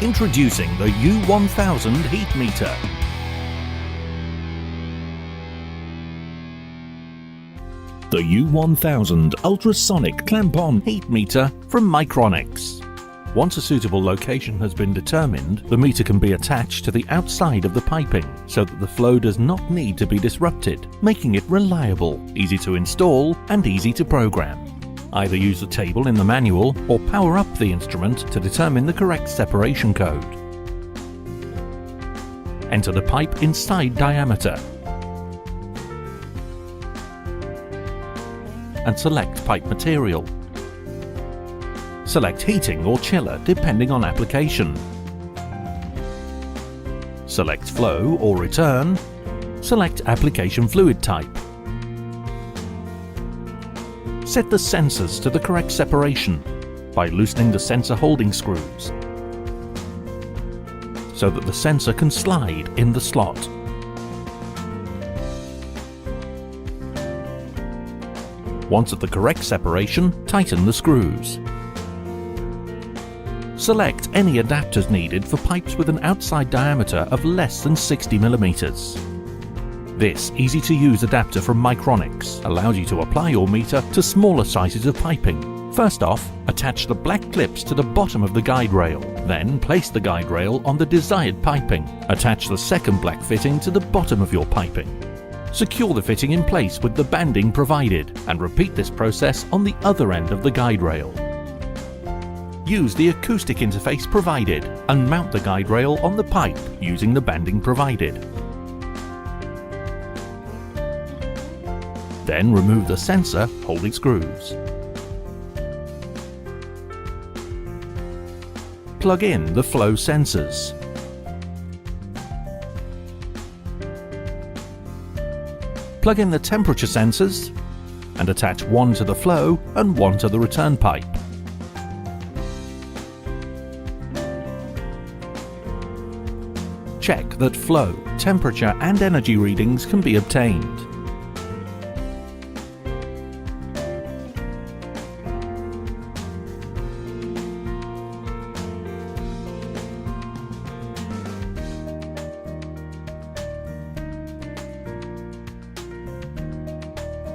Introducing the U1000 heat meter. The U1000 ultrasonic clamp-on heat meter from Micronics. Once a suitable location has been determined, the meter can be attached to the outside of the piping so that the flow does not need to be disrupted, making it reliable, easy to install and easy to program. Either use the table in the manual or power up the instrument to determine the correct separation code. Enter the pipe inside diameter and select pipe material. Select heating or chiller depending on application. Select flow or return. Select application fluid type. Set the sensors to the correct separation by loosening the sensor holding screws so that the sensor can slide in the slot. Once at the correct separation, tighten the screws. Select any adapters needed for pipes with an outside diameter of less than 60 mm. This easy-to-use adapter from Micronics allows you to apply your meter to smaller sizes of piping. First off, attach the black clips to the bottom of the guide rail. Then place the guide rail on the desired piping. Attach the second black fitting to the bottom of your piping. Secure the fitting in place with the banding provided and repeat this process on the other end of the guide rail. Use the acoustic interface provided and mount the guide rail on the pipe using the banding provided. Then remove the sensor holding screws. Plug in the flow sensors. Plug in the temperature sensors and attach one to the flow and one to the return pipe. Check that flow, temperature and energy readings can be obtained.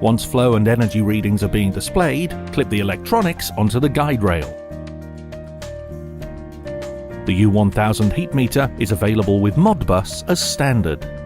Once flow and energy readings are being displayed, clip the electronics onto the guide rail. The U1000 heat meter is available with Modbus as standard.